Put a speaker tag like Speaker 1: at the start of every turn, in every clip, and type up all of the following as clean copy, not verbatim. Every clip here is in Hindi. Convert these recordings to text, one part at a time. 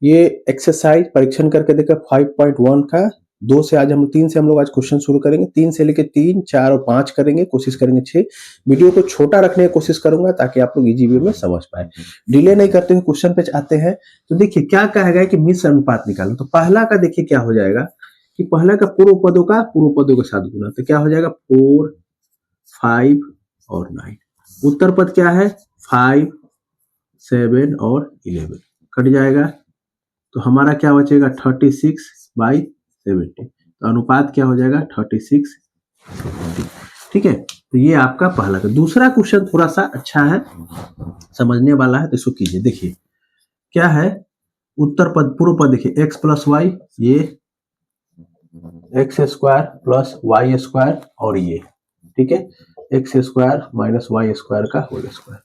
Speaker 1: ये एक्सरसाइज परीक्षण करके देखा 5.1 का 2 से आज हम 3 से हम लोग आज क्वेश्चन शुरू करेंगे। 3 से लेके 3, 4 और 5 करेंगे, कोशिश करेंगे 6। वीडियो को छोटा रखने की कोशिश करूंगा ताकि आप लोग इजी वे में समझ पाए। डिले नहीं करते हुए क्वेश्चन पे आते हैं। तो देखिए क्या कहा गया है कि मिश्र अनुपात निकालो। तो पहला का देखिए क्या हो जाएगा कि पहला का पूर्व पदों के साथ गुना, तो क्या हो जाएगा 4, 5 और 9। उत्तर पद क्या है 5, 7 और 11 कट जाएगा, तो हमारा क्या बचेगा 36/70। तो अनुपात क्या हो जाएगा 36/70। ठीक है, तो ये आपका पहला का। दूसरा क्वेश्चन थोड़ा सा अच्छा है, समझने वाला है, तो इसको कीजिए। देखिए क्या है, उत्तर पद पूर्व पद देखिए x प्लस वाई, ये x square plus y square और ये, ठीक है, x square minus y square का होल स्क्वायर।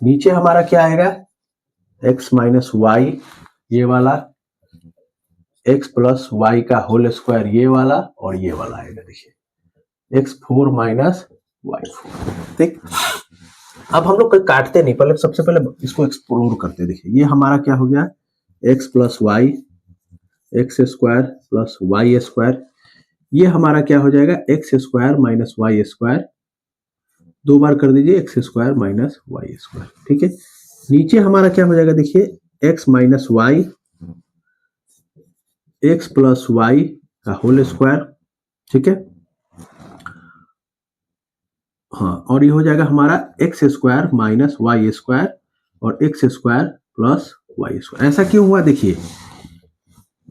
Speaker 1: नीचे हमारा क्या आएगा x माइनस वाई ये वाला, x प्लस वाई का होल स्क्वायर ये वाला और ये वाला आएगा। देखिए x4 माइनस y4। ठीक, अब हम लोग काटते नहीं, पहले सबसे पहले इसको एक्सप्लोर करते। देखिए ये हमारा क्या हो गया x plus y, x square plus y square, ये हमारा क्या हो जाएगा x square minus y square. 2 बार कर दीजिए x square minus y square. ठीक है, नीचे हमारा क्या हो जाएगा देखिए x minus y, x plus y का होल स्क्वायर। ठीक है, हाँ, और ये हो जाएगा हमारा x square minus y square और x square plus y square. ऐसा क्यों हुआ देखिए,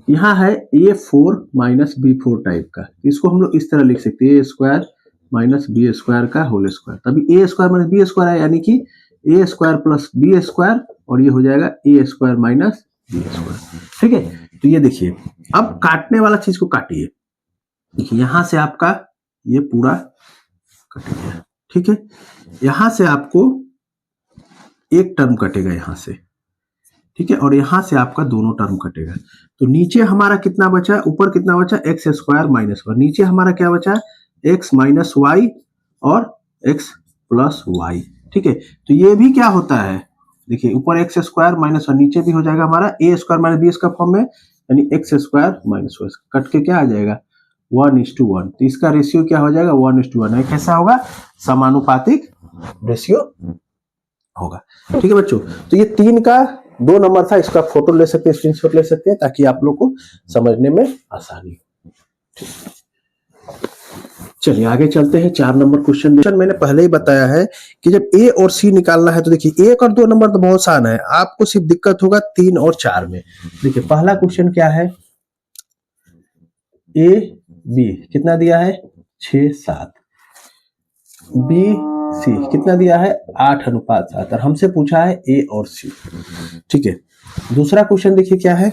Speaker 1: यहाँ है a4 माइनस b4 टाइप का, इसको हम लोग इस तरह लिख सकते हैं a square minus b square का होल स्क्वायर। तभी a square minus b square है, यानी कि a square plus b square, और ये हो जाएगा a square minus b square. ठीक है, तो ये देखिए अब काटने वाला चीज को काटिए। देखिए यहां से आपका ये पूरा कट गया। ठीक है, यहां से आपको एक टर्म कटेगा यहां से, ठीक है, और यहां से आपका दोनों टर्म कटेगा। तो नीचे हमारा कितना बचा, ऊपर कितना बचा एक्स स्क्वायर माइनस वाई, नीचे हमारा क्या बचा एक्स माइनस वाई और एक्स प्लस वाई। ठीक है, तो ये भी क्या होता है देखिए, ऊपर एक्स स्क्वायर माइनस वाई, नीचे भी हो जाएगा हमारा ए स्क्वायर माइनस बी का फॉर्म में, यानी x square minus y, cut के क्या आ जाएगा 1:1। तो इसका रेशियो क्या हो जाएगा 1:1। कैसा होगा समानुपातिक रेशियो होगा। ठीक है बच्चों, तो ये 3 का 2 नंबर था, इसका फोटो ले सकते हैं, स्क्रीनशॉट ले सकते हैं, ताकि आप लोग को समझने में आसानी हो। चलिए आगे चलते हैं। 4 नंबर क्वेश्चन मैंने पहले ही बताया है कि जब ए और सी निकालना है तो देखिए 1 और 2 नंबर तो बहुत आसान है, आपको सिर्फ दिक्कत होगा 3 और 4 में। देखिए पहला क्वेश्चन क्या है, ए बी कितना दिया है 6, 7, बी सी कितना दिया है 8:7, और हमसे पूछा है ए और सी। ठीक है, दूसरा क्वेश्चन देखिए क्या है,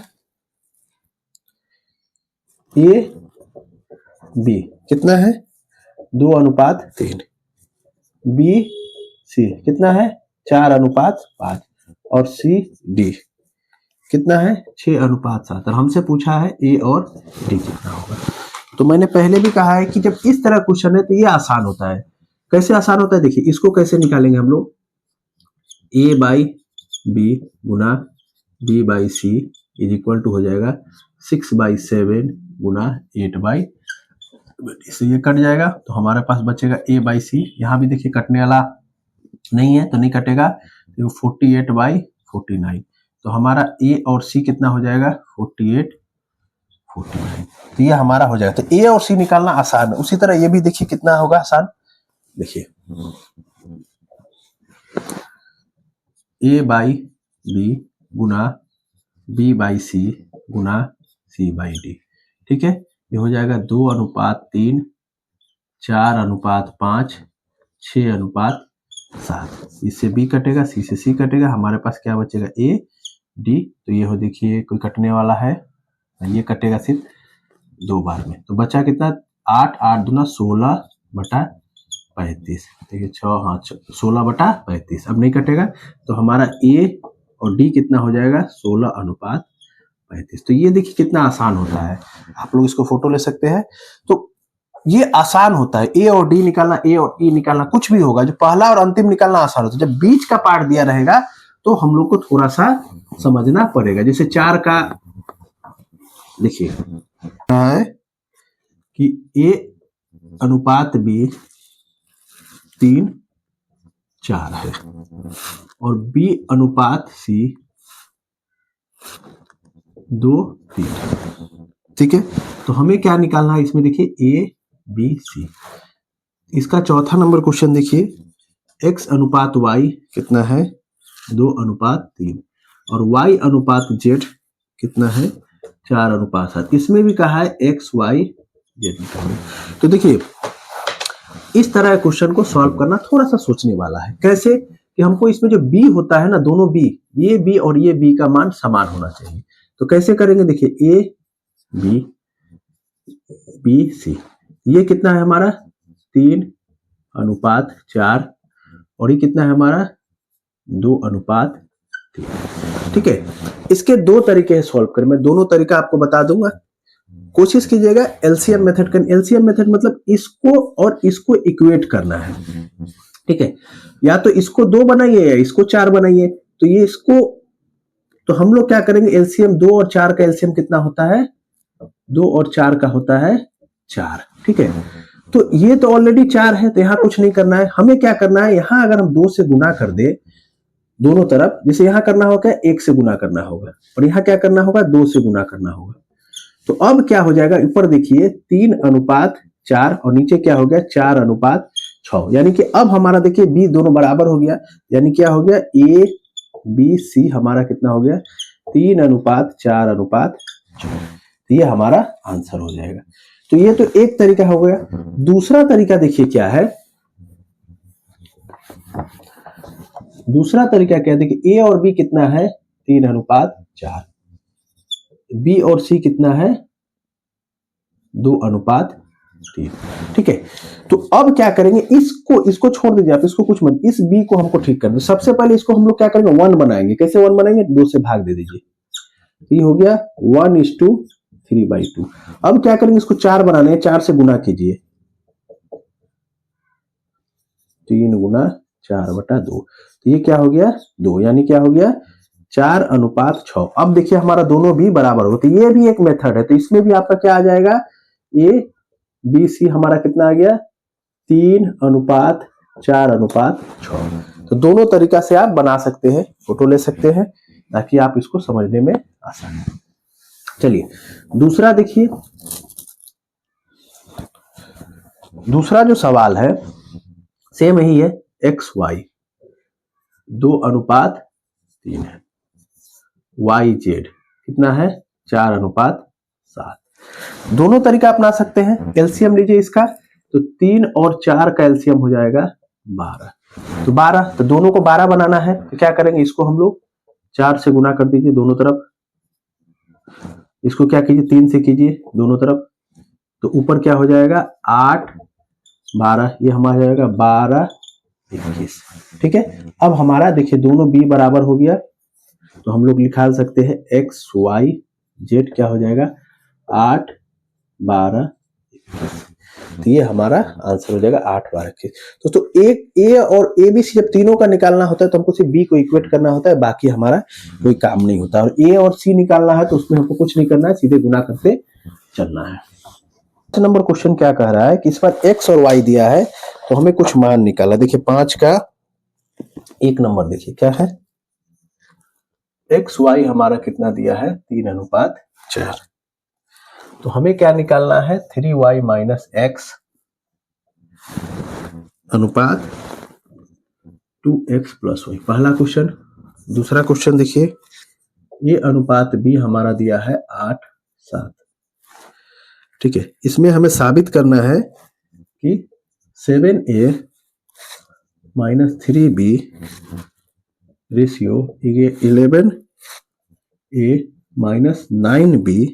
Speaker 1: ए बी कितना है 2:3, बी सी कितना है 4:5, और सी डी कितना है 6:7, और हमसे पूछा है ए और डी कितना होगा। तो मैंने पहले भी कहा है कि जब इस तरह क्वेश्चन है तो ये आसान होता है। कैसे आसान होता है देखिए, इसको कैसे निकालेंगे हम लोग, a बाई बी गुना b by c is equal to हो जाएगा 6/7 गुना 8/, इससे ये कट जाएगा, तो हमारे पास बचेगा a बाई सी। यहाँ भी देखिए कटने वाला नहीं है तो नहीं कटेगा, तो 48/49। तो हमारा a और c कितना हो जाएगा 48, 49। तो ये हमारा हो जाएगा। तो a और c निकालना आसान है। उसी तरह ये भी देखिए कितना होगा आसान, देखिए a बाई बी गुना b बाई सी गुना c बाई डी। ठीक है, ये हो जाएगा 2:3, 4:5, 6:7। इससे b कटेगा, c से c कटेगा, हमारे पास क्या बचेगा a d। तो ये हो देखिए कोई कटने वाला है, ये कटेगा सिर्फ 2 बार में, तो बचा कितना 8, 8 दूना 16/35। देखिए 16/35, अब नहीं कटेगा, तो हमारा a और d कितना हो जाएगा 16:35। तो ये देखिए कितना आसान होता है, आप लोग इसको फोटो ले सकते हैं। तो ये आसान होता है, ए और डी निकालना, ए और ई निकालना, कुछ भी होगा, जो पहला और अंतिम निकालना आसान होता है। जब बीच का पार्ट दिया रहेगा तो हम लोग को थोड़ा सा समझना पड़ेगा। जैसे 4 का देखिए है कि A अनुपात B 3:4 है और B अनुपात C 2:3। ठीक है, तो हमें क्या निकालना है इसमें? देखिए A B C। इसका चौथा नंबर क्वेश्चन देखिए, X अनुपात Y कितना है? 2:3 और Y अनुपात Z कितना है? 4:7। इसमें भी कहा है X Y Z निकालना। तो देखिए इस तरह के क्वेश्चन को सॉल्व करना थोड़ा सा सोचने वाला है। कैसे? कि हमको इसमें जो B होता है ना, दोनों B, ये B और ये B का मान समान होना चाहिए। तो कैसे करेंगे? देखिए A B B C, ये कितना है हमारा? 3:4 और ये कितना है हमारा? 2:3। ठीक है, इसके दो तरीके हैं सॉल्व करें। मैं दोनों तरीका आपको बता दूंगा। कोशिश कीजिएगा एलसीएम मेथड का। एलसीएम मेथड मतलब इसको और इसको इक्वेट करना है। ठीक है, या तो इसको 2 बनाइए या इसको 4 बनाइए। तो ये इसको, तो हम लोग क्या करेंगे? एलसीएम 2 और 4 का एलसीएम कितना होता है? 2 और 4 का होता है 4। ठीक है, तो ये तो ऑलरेडी 4 है, तो यहां कुछ नहीं करना है। हमें क्या करना है? यहां अगर हम 2 से गुना कर दे दोनों तरफ, जैसे यहां करना होगा 1 से गुना करना होगा और यहां क्या करना होगा? 2 से गुना करना होगा। तो अब क्या हो जाएगा? ऊपर देखिए 3:4 और नीचे क्या हो गया? 4:6। यानी कि अब हमारा देखिए B दोनों बराबर हो गया, यानी क्या हो गया? A B C हमारा कितना हो गया? 3:4:6। ये हमारा आंसर हो जाएगा। तो ये तो एक तरीका हो गया। दूसरा तरीका देखिए क्या है? दूसरा तरीका क्या है? देखिए A और B कितना है? 3:4। B और C कितना है? 2:3। ठीक है, तो अब क्या करेंगे? इसको छोड़ दीजिए आप, इसको कुछ मत, इस B को हमको ठीक करना। सबसे पहले इसको हम लोग क्या करेंगे? 1 बनाएंगे। कैसे 1 बनाएंगे? 2 से भाग दे दीजिए, ये हो गया 1:3/2। अब क्या करेंगे? इसको 4 बनाने हैं, 4 से गुना कीजिए, 3 गुना 4/2। तो ये क्या हो गया? 2, यानी क्या हो गया? 4:6। अब देखिए हमारा दोनों भी बराबर हो, तो ये भी एक मेथड है। तो इसमें भी आपका क्या आ जाएगा? A B C हमारा कितना आ गया? 3:4:6। तो दोनों तरीका से आप बना सकते हैं, फोटो ले सकते हैं, ताकि आप इसको समझने में आसानी हो। चलिए दूसरा देखिए, दूसरा जो सवाल है सेम यही है। X Y 2:3 है, Y Z कितना है? 4:7। दोनों तरीका अपना सकते हैं। एलसीएम लीजिए इसका, तो 3 और 4 का एलसीएम हो जाएगा 12। तो 12, तो दोनों को 12 बनाना है। तो क्या करेंगे? इसको हम लोग 4 से गुना कर दीजिए दोनों तरफ, इसको क्या कीजिए? 3 से कीजिए दोनों तरफ, तो ऊपर क्या हो जाएगा? 8 12, ये हमारा जाएगा 12 21। ठीक है, अब हमारा देखिए दोनों B बराबर हो गया, तो हम लोग निकाल सकते हैं X Y Z क्या हो जाएगा? 8 12 21। तो ये हमारा आंसर हो जाएगा 8 12 21। तो एक A और A B C जब तीनों का निकालना होता है तो हमको सिर्फ B को इक्वेट करना होता है, बाकी हमारा कोई काम नहीं होता। और A और C निकालना है तो उसमें हमको कुछ नहीं करना है, सीधे गुना करते चलना है। नंबर क्वेश्चन क्या कह रहा है कि इस बार X और Y दिया है, तो हमें कुछ मान निकाला। देखिए 5 का 1 नंबर देखिए क्या है? X Y हमारा कितना दिया है? 3:4। तो हमें क्या निकालना है? 3y माइनस x अनुपात 2x प्लस y, पहला क्वेश्चन। दूसरा क्वेश्चन देखिए, ये अनुपात b हमारा दिया है 8:7। ठीक है, इसमें हमें साबित करना है कि 7a minus 3b ratio 11a minus 9b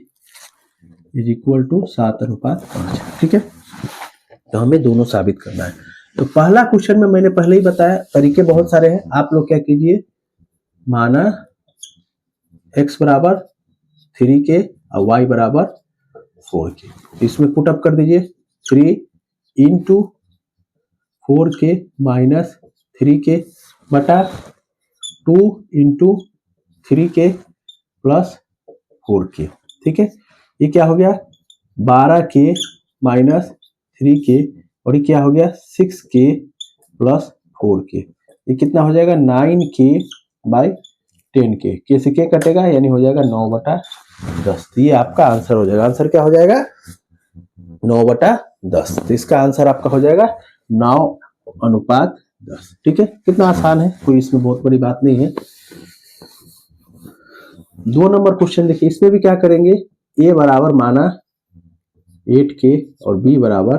Speaker 1: is equal to 7:5। ठीक है, तो हमें दोनों साबित करना है। तो पहला क्वेश्चन में मैंने पहले ही बताया, तरीके बहुत सारे हैं। आप लोग क्या कीजिए? माना x बराबर 3 के और y बराबर 4 के, इसमें पुट अप कर दीजिए। 3 इंटू 4 के माइनस 3 के बटा 2 इंटू 3k प्लस 4k। ठीक है, ये क्या हो गया 12k माइनस 3k, और ये क्या हो गया 6k प्लस 4k। ये कितना हो जाएगा 9k बाई 10k, k से k कटेगा यानी हो जाएगा 9/10। तो ये आपका आंसर हो जाएगा। आंसर क्या हो जाएगा 9/10। तो इसका आंसर आपका हो जाएगा 9:10। ठीक है, कितना आसान है, कोई इसमें बहुत बड़ी बात नहीं है। 2 नंबर क्वेश्चन देखिए, इसमें भी क्या करेंगे, a बराबर माना 8k और b बराबर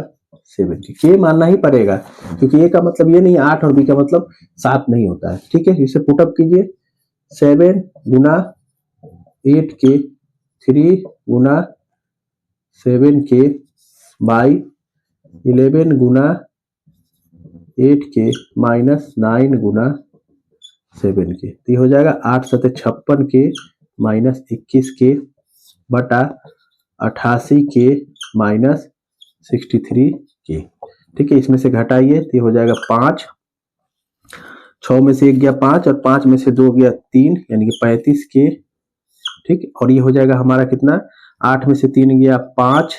Speaker 1: 7k। k मानना ही पड़ेगा क्योंकि a का मतलब ये नहीं 8 और b का मतलब 7 नहीं होता है। ठीक है, इसे पुटअप कीजिए, 7 गुना 8k 3 Guna 7k by 11 Guna 8k minus 9 Guna 7k। तो ये हो जाएगा 8 सते 56k माइनस 21k बटा 88k माइनस 63k। ठीक है, इसमें से घटाइए तो ये हो जाएगा 5, 6 में से 1 गया 5 और 5 में से 2 गया 3 यानी कि 35k। ठीक, और ये हो जाएगा हमारा कितना, 8 में से 3 गया 5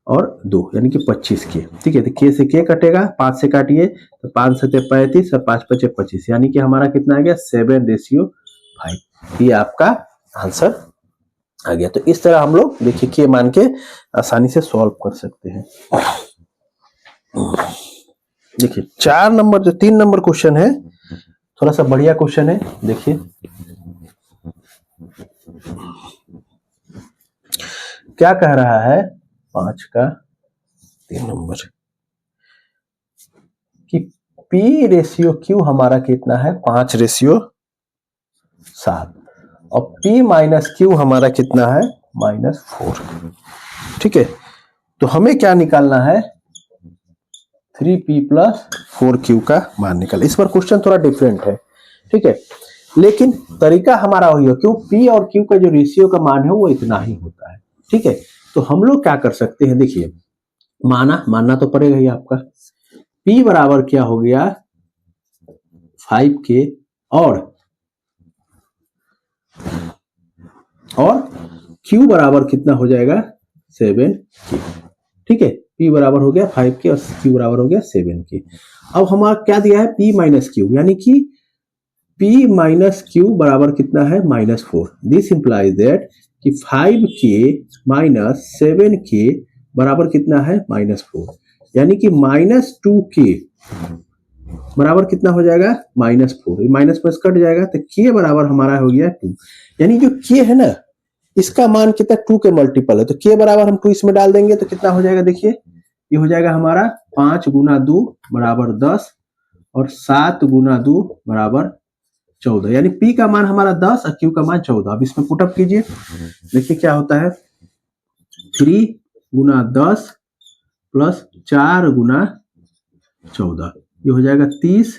Speaker 1: और 2 यानी कि 25k। ठीक है, तो k से k कटेगा, 5 से काटिए तो 5 सते 35 और 5 पचे 25 यानी कि हमारा कितना आ गया 7:5। ये आपका आंसर आ गया। तो इस तरह हम लोग देखिए k मान के आसानी से सॉल्व कर सकते हैं। देखिए 4 नंबर जो 3 नंबर क्वेश्चन है थोड़ा सा बढ़िया क्वेश्चन है। देखिए क्या कह रहा है 5 का 3 नंबर कि P रेशियो Q हमारा कितना है 5:7 और P माइनस Q हमारा कितना है -4। ठीक है, तो हमें क्या निकालना है 3P प्लस 4Q का मान निकाल। इस पर क्वेश्चन थोड़ा डिफरेंट है। ठीक है, लेकिन तरीका हमारा वही है, क्यों P और Q का जो रेशियो का मान है वो इतना ही होता है। ठीक है, तो हम लोग क्या कर सकते हैं, देखिए मानना तो पड़ेगा ही आपका। P बराबर क्या हो गया 5K और Q बराबर कितना हो जाएगा 7K। ठीक है, P बराबर हो गया 5K और Q बराबर हो गया 7K। अब हमारा क्या दिया है P माइनस Q, यानी कि P माइनस Q बराबर कितना है -4। दिस इंप्लाइज दैट कि 5K माइनस 7K बराबर कितना है -4, यानी कि -2K बराबर कितना हो जाएगा -4। माइनस प्लस कट जाएगा तो K बराबर हमारा हो गया 2। यानी जो K है ना इसका मान कितना 2 के मल्टीपल है, तो K बराबर हम 2 इसमें डाल देंगे तो कितना हो जाएगा, देखिए ये हो जाएगा हमारा 5 गुना 2 बराबर 10 और 7 गुना 2 बराबर 14, यानी P का मान हमारा 10 और Q का मान 14। अब इसमें पुटअप कीजिए, देखिए क्या होता है 3 गुना 10 प्लस 4 गुना 14, ये हो जाएगा 30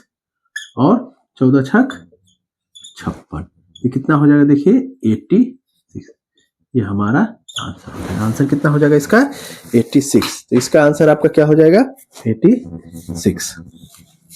Speaker 1: और 14 छक 56, ये कितना हो जाएगा देखिए 86। ये हमारा आंसर है। आंसर कितना हो जाएगा इसका 86। तो इसका आंसर आपका क्या हो जाएगा 86।